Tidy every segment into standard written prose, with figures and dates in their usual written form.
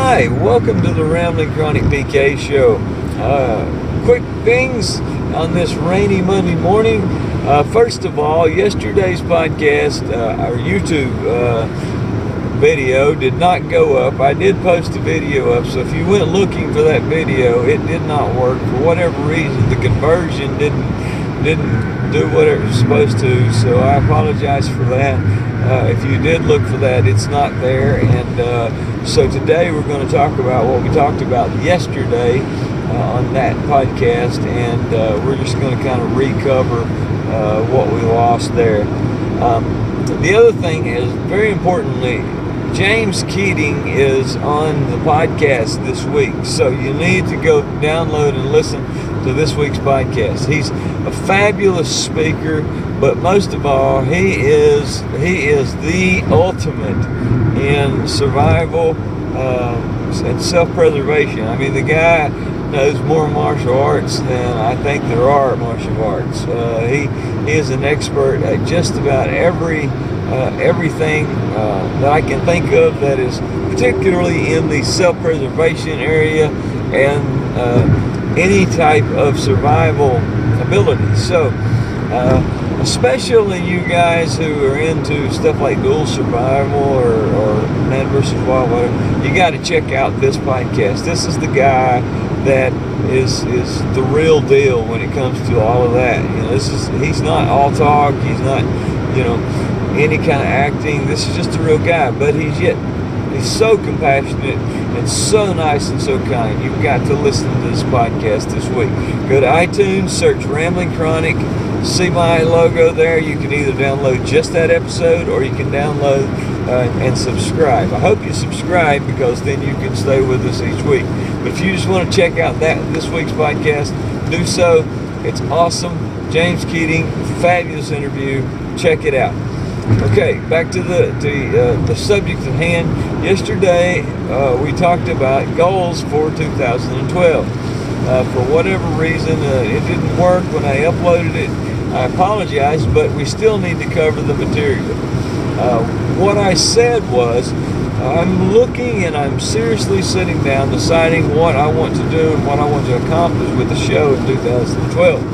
Hi, welcome to the Rambling Chronic PK Show. Quick things on this rainy Monday morning. First of all, yesterday's podcast, our YouTube video did not go up. I did post a video up, so if you went looking for that video, it did not work. For whatever reason, the conversion didn't do what it was supposed to, so I apologize for that. If you did look for that, it's not there. And so today we're going to talk about what we talked about yesterday on that podcast, and we're just going to kind of recover what we lost there. The other thing is, very importantly, James Keating is on the podcast this week, so you need to go download and listen to this week's podcast. He's a fabulous speaker, but most of all, he is the ultimate in survival and self-preservation. I mean, the guy knows more martial arts than I think there are martial arts. He is an expert at just about everything that I can think of that is particularly in the self-preservation area and any type of survival ability. So especially you guys who are into stuff like dual survival or man versus wild, whatever, you got to check out this podcast. This is the guy that is the real deal when it comes to all of that. You know, he's not all talk. He's not, any kind of acting. This is just a real guy, but he's so compassionate and so nice and so kind. You've got to listen to this podcast this week. Go to iTunes, search Rambling Chronic, see my logo there. You can either download just that episode or you can download and subscribe. I hope you subscribe because then you can stay with us each week. But if you just want to check out this week's podcast, do so. It's awesome. James Keating, fabulous interview. Check it out. Okay, back to the subject at hand. Yesterday, we talked about goals for 2012. For whatever reason, it didn't work when I uploaded it. I apologize, but we still need to cover the material. What I said was, I'm looking and I'm seriously sitting down, deciding what I want to do and what I want to accomplish with the show in 2012.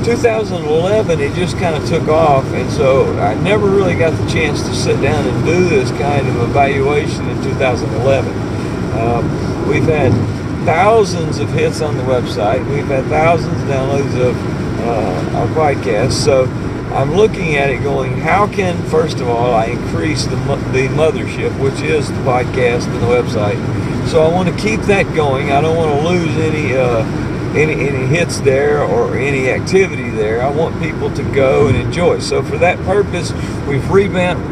2011, it just kind of took off, and so I never really got the chance to sit down and do this kind of evaluation in 2011. We've had thousands of hits on the website. We've had thousands of downloads of our podcast. So I'm looking at it going, how can, first of all, I increase the mothership, which is the podcast and the website. So I want to keep that going. I don't want to lose any hits there or any activity there. I want people to go and enjoy. So for that purpose, we've revamped,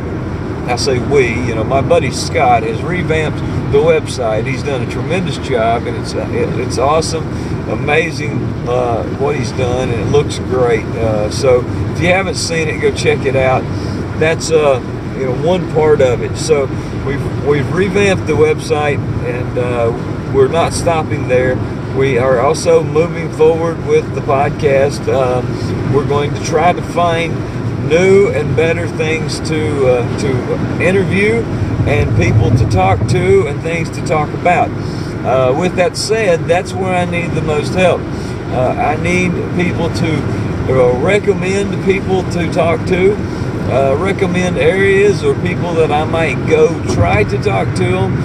I say we, my buddy Scott has revamped the website. He's done a tremendous job, and it's awesome, amazing what he's done, and it looks great. So if you haven't seen it, go check it out. That's one part of it. So we've revamped the website, and we're not stopping there. We are also moving forward with the podcast. We're going to try to find new and better things to interview and people to talk to and things to talk about. With that said, that's where I need the most help. I need people to recommend people to talk to, recommend areas or people that I might go try to talk to them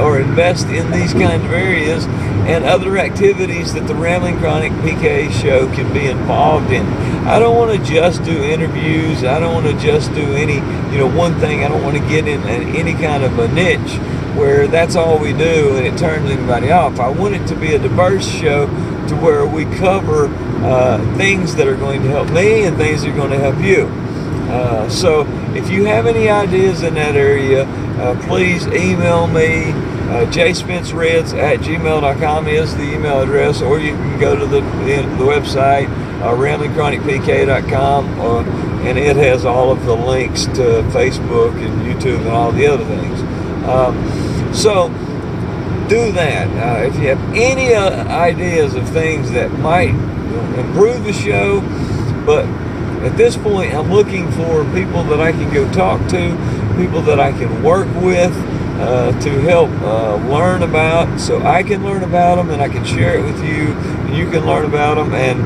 or invest in these kind of areas and other activities that the Rambling Chronic PK show can be involved in. I don't want to just do interviews. I don't want to just do any, one thing. I don't want to get in any kind of a niche where that's all we do and it turns anybody off. I want it to be a diverse show to where we cover things that are going to help me and things that are going to help you. So if you have any ideas in that area, please email me. jspencereds@gmail.com is the email address, or you can go to the website, ramblingchronicpk.com, and it has all of the links to Facebook and YouTube and all the other things. So do that. If you have any ideas of things that might improve the show, but at this point I'm looking for people that I can go talk to, people that I can work with, to help learn about, so I can learn about them and I can share it with you, and you can learn about them, and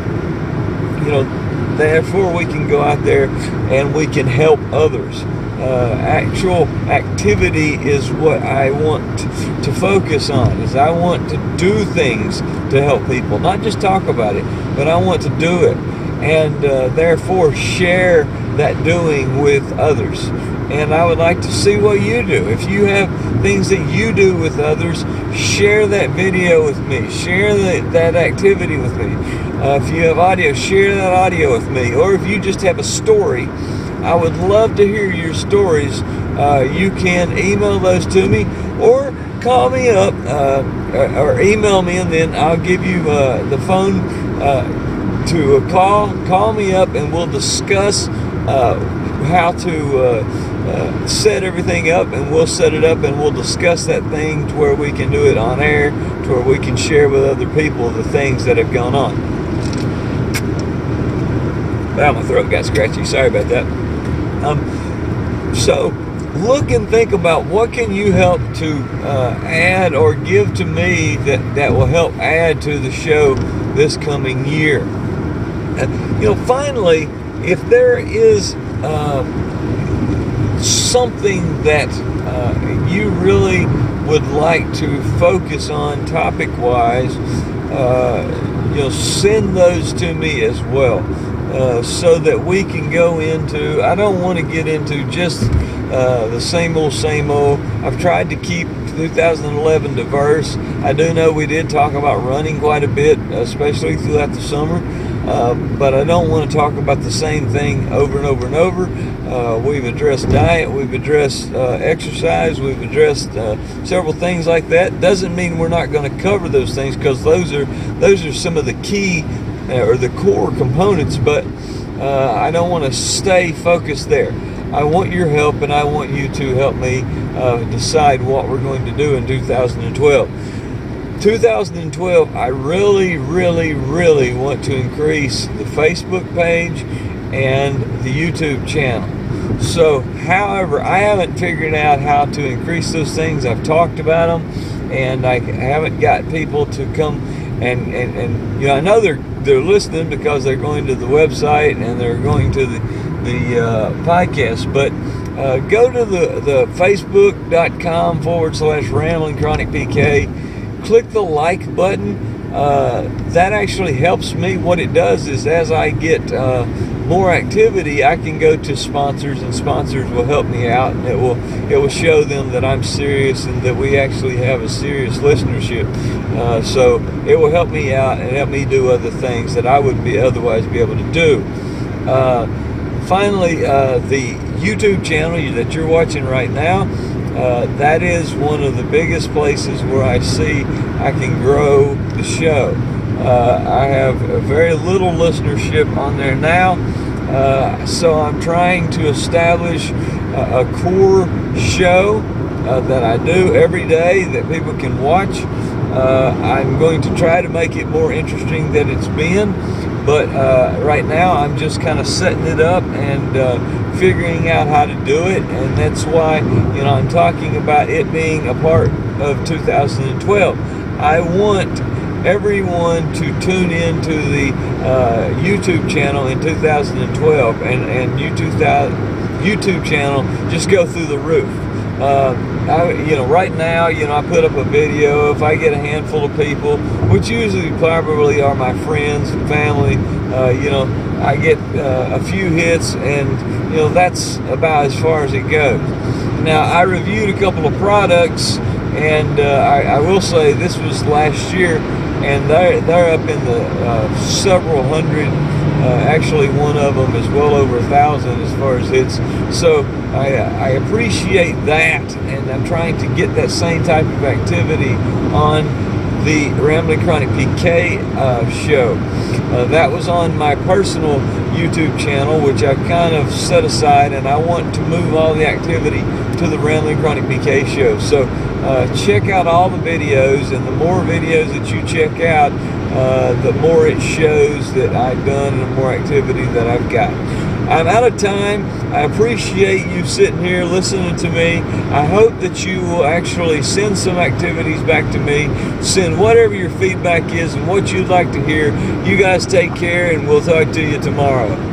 therefore we can go out there and we can help others. Actual activity is what I want to focus on. Is I want to do things to help people, not just talk about it, but I want to do it, and therefore share that doing with others. And I would like to see what you do. If you have things that you do with others, share that video with me. Share that activity with me. If you have audio, share that audio with me. Or if you just have a story, I would love to hear your stories. You can email those to me or call me up or email me, and then I'll give you the phone to call me up, and we'll discuss how to set everything up, and we'll set it up and we'll discuss that thing to where we can do it on air, to where we can share with other people the things that have gone on. Wow, my throat got scratchy. Sorry about that. So look and think about what can you help to add or give to me that will help add to the show this coming year. Finally, if there is something that you really would like to focus on topic-wise, send those to me as well, so that we can go into, I don't want to get into just the same old. I've tried to keep 2011 diverse. I do know we did talk about running quite a bit, especially throughout the summer. But I don't want to talk about the same thing over and over and over. We've addressed diet, we've addressed exercise, we've addressed several things like that. Doesn't mean we're not going to cover those things, because those are some of the key or the core components. But I don't want to stay focused there. I want your help, and I want you to help me decide what we're going to do in 2012. 2012, I really, really, really want to increase the Facebook page and the YouTube channel. So, however, I haven't figured out how to increase those things. I've talked about them, and I haven't got people to come and I know they're listening because they're going to the website and they're going to the podcast. But go to the facebook.com/RamblingChronicPK. Click the like button. That actually helps me. What it does is, as I get more activity, I can go to sponsors, and sponsors will help me out, and it will show them that I'm serious and that we actually have a serious listenership. So it will help me out and help me do other things that I wouldn't otherwise be able to do. Finally, the YouTube channel that you're watching right now, that is one of the biggest places where I see I can grow the show. I have a very little listenership on there now, so I'm trying to establish a core show that I do every day that people can watch. I'm going to try to make it more interesting than it's been, but right now I'm just kind of setting it up and figuring out how to do it, and that's why I'm talking about it being a part of 2012. I want everyone to tune into the YouTube channel in 2012, and YouTube channel just go through the roof. Right now, I put up a video. If I get a handful of people, which usually probably are my friends and family, I get a few hits, and that's about as far as it goes. Now, I reviewed a couple of products, and I will say this was last year, and they're up in the several hundred. Actually, one of them is well over 1,000 as far as hits. So I appreciate that, and I'm trying to get that same type of activity on the Rambling Chronic PK show. That was on my personal YouTube channel, which I've kind of set aside, and I want to move all the activity to the Rambling Chronic PK show. So check out all the videos, and the more videos that you check out, the more it shows that I've done and the more activity that I've got. I'm out of time. I appreciate you sitting here listening to me. I hope that you will actually send some activities back to me. Send whatever your feedback is and what you'd like to hear. You guys take care, and we'll talk to you tomorrow.